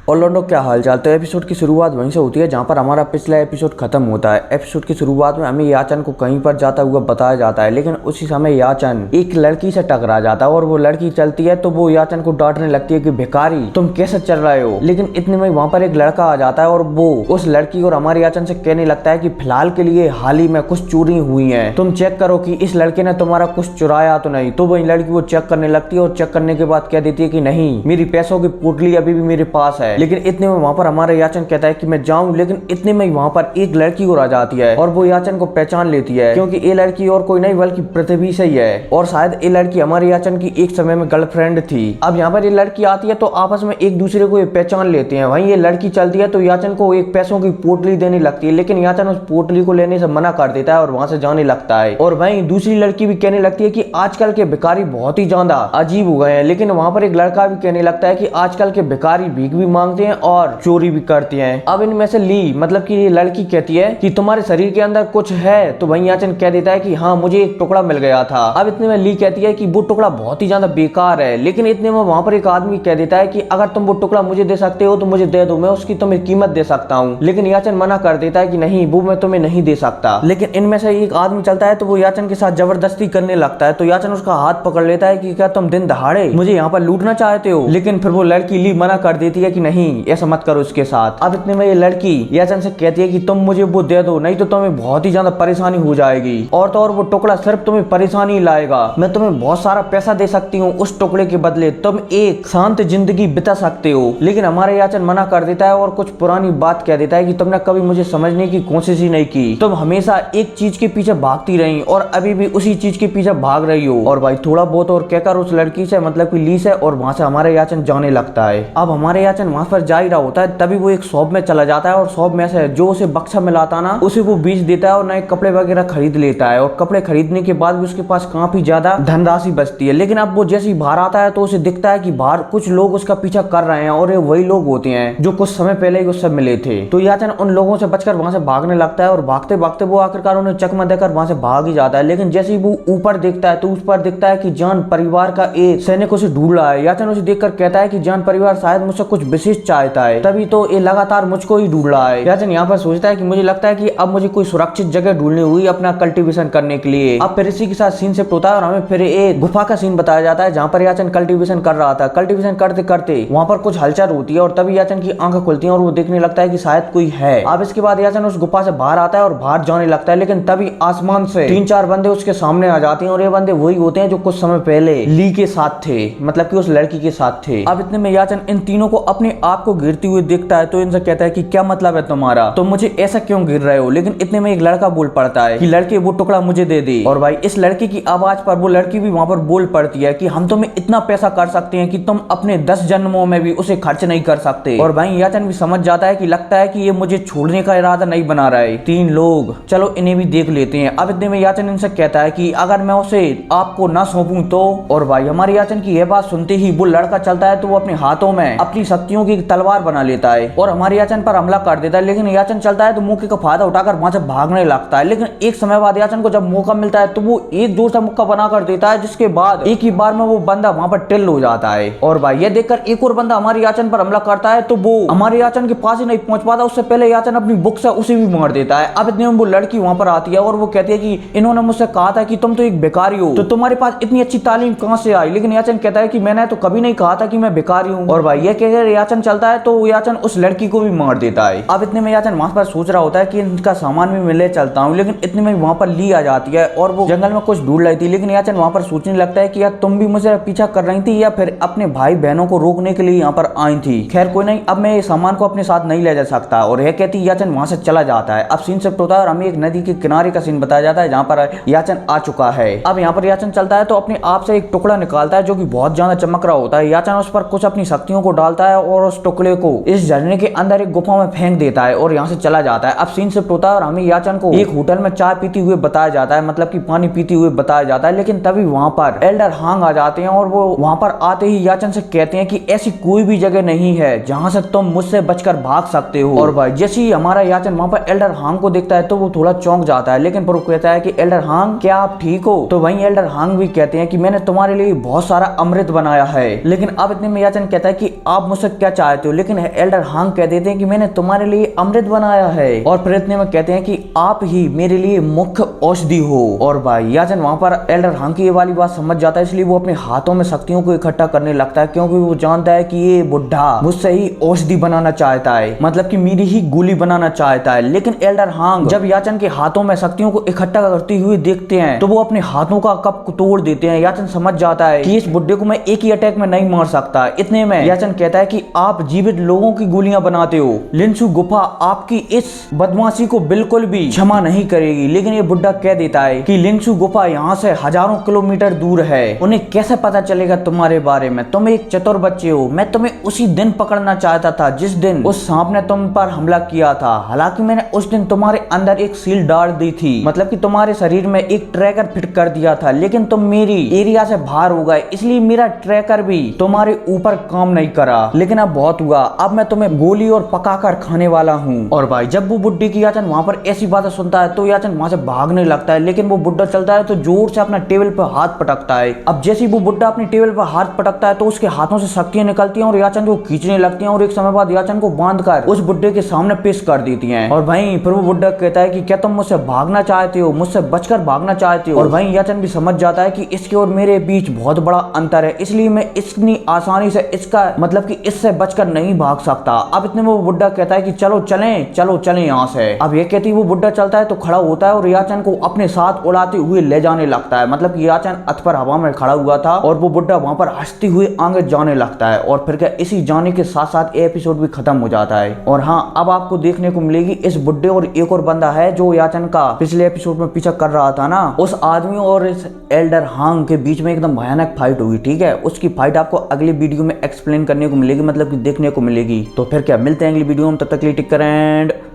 और लौंडो क्या हालचाल। तो एपिसोड की शुरुआत वहीं से होती है जहां पर हमारा पिछला एपिसोड खत्म होता है। एपिसोड की शुरुआत में हमें याचन को कहीं पर जाता हुआ बताया जाता है, लेकिन उसी समय याचन एक लड़की से टकरा जाता है और वो लड़की चलती है तो वो याचन को डांटने लगती है कि भिखारी तुम कैसे चल रहे हो। लेकिन इतने में वहां पर एक लड़का आ जाता है और वो उस लड़की और हमारे याचन से कहने लगता है कि फिलहाल के लिए हाल ही में कुछ चोरी हुई है, तुम चेक करो कि इस लड़के ने तुम्हारा कुछ चुराया तो नहीं। तो वही लड़की वो चेक करने लगती है और चेक करने के बाद कह देती है कि नहीं, मेरी पैसों की पोटली अभी भी मेरे पास है। लेकिन इतने में वहां पर हमारा याचन कहता है कि मैं जाऊं, लेकिन इतने में वहां पर एक लड़की और आ जाती है और वो याचन को पहचान लेती है, क्योंकि ये लड़की और कोई नहीं बल्कि पृथ्वी से ही है। और शायद ये लड़की हमारे याचन की एक समय में गर्लफ्रेंड थी। अब यहाँ पर ये लड़की आती है तो आपस में एक दूसरे को पहचान लेते हैं। वहीं ये लड़की चलती है तो याचन को एक पैसों की पोटली देने लगती है, लेकिन याचन उस पोटली को लेने से मना कर देता है और वहां से जाने लगता है। और वहीं दूसरी लड़की भी कहने लगती है कि आजकल के भिखारी बहुत ही ज्यादा अजीब हो गए हैं। लेकिन वहां पर एक लड़का भी कहने लगता है कि आजकल के भिखारी भीख भी मांगते हैं और चोरी भी करते हैं। अब इनमें से ली मतलब कि ये लड़की कहती है कि तुम्हारे शरीर के अंदर कुछ है, तो वहीं याचन कह देता है कि हाँ, मुझे एक टुकड़ा मिल गया था। अब इतने में ली कहती है कि वो टुकड़ा बहुत ही ज्यादा बेकार है। लेकिन इतने में वहां पर एक आदमी कह देता है कि अगर तुम वो टुकड़ा मुझे दे सकते हो तो मुझे दे दो, मैं उसकी तुम्हें कीमत दे सकता हूँ। लेकिन याचन मना कर देता है कि नहीं, वो मैं तुम्हें नहीं दे सकता। लेकिन इनमें से एक आदमी चलता है तो वो याचन के साथ जबरदस्ती करने लगता है। तो याचन उसका हाथ पकड़ लेता है कि क्या तुम दिन दहाड़े मुझे यहाँ पर लूटना चाहते हो। लेकिन फिर वो लड़की ली मना कर देती है कि नहीं, ऐसा मत करो उसके साथ। अब इतने में ये लड़की याचन से कहती है कि तुम मुझे वो दे दो, नहीं तो तुम्हें बहुत ही ज्यादा परेशानी हो जाएगी। और तो और वो टुकड़ा सिर्फ तुम्हें परेशानी लाएगा। मैं तुम्हें बहुत सारा पैसा दे सकती हूँ, उस टुकड़े के बदले तुम एक शांत जिंदगी बिता सकते हो। लेकिन हमारे याचन मना कर देता है और कुछ पुरानी बात कह देता है कि तुमने कभी मुझे समझने की कोशिश ही नहीं की। तुम हमेशा एक चीज के पीछे भागती रही और अभी भी उसी चीज के पीछे भाग रही हो। और भाई थोड़ा बहुत और कहकर उस लड़की से मतलब कि ली से और वहां से हमारे याचन जाने लगता है। अब हमारे याचन वहां पर जा ही रहा होता है, तभी वो एक शॉप में चला जाता है और शॉप में से जो उसे बक्सा मिलाता ना उसे वो बेच देता है और नए कपड़े वगैरह खरीद लेता है। और कपड़े खरीदने के बाद भी उसके पास काफी ज्यादा धनराशि बचती है। लेकिन अब वो जैसे ही बाहर आता है तो उसे दिखता है कि बाहर कुछ लोग उसका पीछा कर रहे हैं और ये वही लोग होते हैं जो कुछ समय पहले ही उससे मिले थे। तो याचन उन लोगों से बचकर वहां से भागने लगता है और भागते भागते वो आखिरकार उन्हें चकमा देकर वहां से भाग ही जाता है। लेकिन जैसे ही वो ऊपर देखता है तो उस पर दिखता है कि जान परिवार का एक सैनिक उसे ढूंढ रहा है। याचन उसे देखकर कहता है कि जान परिवार शायद मुझसे कुछ विशेष चाहता है, तभी तो ये लगातार मुझको ही ढूंढ रहा है। याचन यहाँ पर सोचता है कि मुझे लगता है कि अब मुझे कोई सुरक्षित जगह ढूंढनी हुई अपना कल्टीवेशन करने के लिए। अब फिर इसी के साथ सीन शिफ्ट होता है और हमें फिर एक गुफा का सीन बताया जाता है जहाँ पर याचन कल्टीवेशन कर रहा था। कल्टीवेशन करते करते वहाँ पर कुछ हलचल होती है और तभी याचन की आंखें खुलती हैं और वो देखने लगता है कि शायद कोई है। अब इसके बाद याचन उस गुफा से बाहर आता है और बाहर जाने लगता है। लेकिन तभी आसमान से 3-4 बंदे उसके सामने आ जाते हैं और ये बंदे वही होते हैं जो कुछ समय पहले ली के साथ थे, मतलब कि उस लड़की के साथ थे। अब इतने में याचन इन तीनों को अपने आप को गिरते हुए देखता है तो इनसे कहता है कि क्या मतलब है तुम्हारा, तुम मुझे ऐसा क्यों गिर रहे हो। लेकिन इतने में एक लड़का बोल पड़ता है कि लड़के वो टुकड़ा मुझे दे दे। और भाई इस लड़के की आवाज पर वो लड़की भी वहां पर बोल पड़ती है कि हम तुम्हें इतना पैसा कर सकते हैं कि तुम अपने 10 जन्मों में भी उसे खर्च नहीं कर सकते। और भाई याचन भी समझ जाता है कि लगता है कि ये मुझे छोड़ने का इरादा नहीं बना रहा है। 3 लोग, चलो इन्हें भी देख लेते हैं। अब इतने में याचन इनसे कहता है कि अगर मैं उसे आपको ना सौंपूं तो। और भाई हमारे याचन की यह बात सुनते ही वो लड़का चलता है तो वो अपने हाथों में अपनी शक्तियों की तलवार बना लेता है और हमारे याचन पर हमला कर देता है। लेकिन याचन चलता है तो मौके का फायदा उठाकर वहां से भागने लगता है। लेकिन एक समय बाद याचन को जब मौका मिलता है तो वो एक जोर से मुक्का बना कर देता है, जिसके बाद एक ही बार में वो बंदा वहां पर टिल हो जाता है। और भाई ये देखकर एक और बंदा हमारे याचन पर हमला करता है तो वो हमारे याचन के पास ही नहीं पहुंच पाता, उससे पहले याचन अपनी बुक से उसे भी मार देता है। अब इतने में वो लड़की वहां पर आती है और वो कहती है कि इन्होंने मुझसे कहा था कि तुम तो एक भिखारी हो, तो तुम्हारे पास इतनी अच्छी तालीम कहां से आई। लेकिन याचन कहता है कि मैंने तो कभी नहीं कहा था कि मैं भिखारी हूं। और भाई ये कहकर याचन चलता है तो याचन उस लड़की को भी मार देता है। अब इतने में याचन वहां पर सोच रहा होता है कि इनका सामान भी मिले चलता हूं। लेकिन इतने में वहां पर ली आ जाती है और वो जंगल में कुछ ढूंढ रही थी। लेकिन याचन वहां पर सोचने लगता है कि यार तुम भी मुझे पीछा कर रही थी या फिर अपने भाई बहनों को रोकने के लिए यहाँ पर आई थी। खैर कोई नहीं, अब मैं ये सामान को अपने साथ नहीं ले जा सकता। और यह कहती याचन वहां से चला जाता है। अब सीन शिफ्ट होता है और हमें एक नदी के किनारे का सीन बताया जाता है जहाँ पर याचन आ चुका है। अब यहाँ पर याचन चलता है तो अपने आप से एक टुकड़ा निकालता है जो कि बहुत ज्यादा चमक रहा होता है। याचन उस पर कुछ अपनी शक्तियों को डालता है और उस टुकड़े को इस झरने के अंदर एक गुफा में फेंक देता है और यहाँ से चला जाता है। अब सीन शिफ्ट होता है और हमें याचन को एक होटल में चाय पीती हुए बताया जाता है, मतलब कि पानी पीती हुए बताया जाता है। लेकिन तभी वहां पर एल्डर हांग आ जाते हैं और वो वहां पर आते ही याचन से कहते हैं कि ऐसी कोई भी जगह नहीं है जहां से तुम मुझसे बचकर भाग सकते हो। और भाई जैसे ही हमारा याचन वहां पर एल्डर हांग को देखता है तो वो थोड़ा चौंक जाता है। लेकिन फिर वो कहता है कि एल्डर हांग क्या आप ठीक हो। तो वहीं एल्डर हांग भी कहते हैं कि मैंने तुम्हारे लिए बहुत सारा अमृत बनाया है। लेकिन अब इतने में याचन कहता है कि आप मुझसे क्या चाहते हो, लेकिन एल्डर हांग कह देते हैं कि मैंने तुम्हारे लिए अमृत बनाया है। और फिर इतने में कहते हैं कि आप ही मेरे लिए मुख्य औषधि हो। और भाई याचन वहां पर एल्डर हांग की ये वाली बात समझ जाता है, इसलिए वो अपने हाथों में शक्तियों को इकट्ठा करने लगता है, क्योंकि वो जानता है कि ये बुढ़ा मुझसे ही औषधि बनाना चाहता है, मतलब कि मेरी ही गोली बनाना चाहता है। लेकिन एल्डर हांग जब याचन के हाथों में शक्तियों को इकट्ठा करती हुई देखते हैं तो वो अपने हाथों का कप को तोड़ देते हैं। याचन समझ जाता है कि इस बुढ़े को मैं एक ही अटैक में नहीं मार सकता। इतने में याचन कहता है कि आप जीवित लोगों की गोलियां बनाते हो, लिनसू गुफा आपकी इस बदमाशी को बिल्कुल भी क्षमा नहीं करेगी। लेकिन ये बुढ़ा कह देता है कि लिनसू गुफा यहाँ से हजारों किलोमीटर दूर है, उन्हें कैसे पता चलेगा तुम्हारे बारे में, तुम एक चतुर बच्चे हो। मैं तुम्हें उसी दिन पकड़ना चाहता था जिस दिन उस सांप ने तुम पर हमला किया था। हालांकि मैंने उस दिन तुम्हारे अंदर एक सील डाल दी थी, मतलब कि तुम्हारे शरीर में एक ट्रैकर फिट कर दिया था, लेकिन तुम मेरी एरिया से बाहर हो गए, इसलिए मेरा ट्रैकर भी तुम्हारे ऊपर काम नहीं करा। लेकिन अब बहुत हुआ, अब मैं तुम्हें गोली और पकाकर खाने वाला हूँ। और भाई जब वो बुड्ढे की याचन वहां पर ऐसी बातें सुनता है तो याचन वहां से भागने लगता है, लेकिन वो बुड्ढा चलता है तो जोर से अपना टेबल पर हाथ पटकता है। अब जैसे ही वो बुड्ढा अपनी टेबल पर हाथ पटकता है तो उसके हाथों से शक्तियां निकलती हैं और याचन को खींचने लगती हैं, और एक समय बाद याचन को बांधकर उस बुड्ढे के सामने पेश कर देती हैं। और भाई फिर वो बुड्ढा कहता है कि क्या तुम मुझसे भागना चाहते हो, मुझसे बचकर भागना चाहते हो। और भाई याचन भी समझ जाता है कि इसके और मेरे बीच बहुत बड़ा अंतर है, इसलिए मैं इतनी आसानी से इसका मतलब कि इससे बचकर नहीं भाग सकता। अब इतने में वो बुड्ढा कहता है कि चलो चलें, चलो चलें यहाँ से। अब ये कहती वो बुड्ढा चलता है तो खड़ा होता है और याचन को अपने साथ उड़ाते हुए ले जाने लगता है, मतलब कि याचन अथ पर हवा में खड़ा हुआ था और वो बुड्ढा वहां पर हंसते हुए आगे जाने लगता है। और फिर क्या इसी जाने के साथ साथ ये एपिसोड भी खत्म हो जाता है। और हाँ, अब आपको देखने को मिलेगी इस बुड्ढे और एक और बंदा है जो याचन का पिछले एपिसोड में पीछा कर रहा था ना, उस आदमी और इस एल्डर हांग के बीच में एकदम भयानक फाइट हुई। ठीक है, उसकी फाइट आपको अगली वीडियो में एक्सप्लेन करने को मिलेगी, मतलब कि देखने को मिलेगी। तो फिर क्या मिलते हैं अगली वीडियो में, तब तक के लिए टिक करें।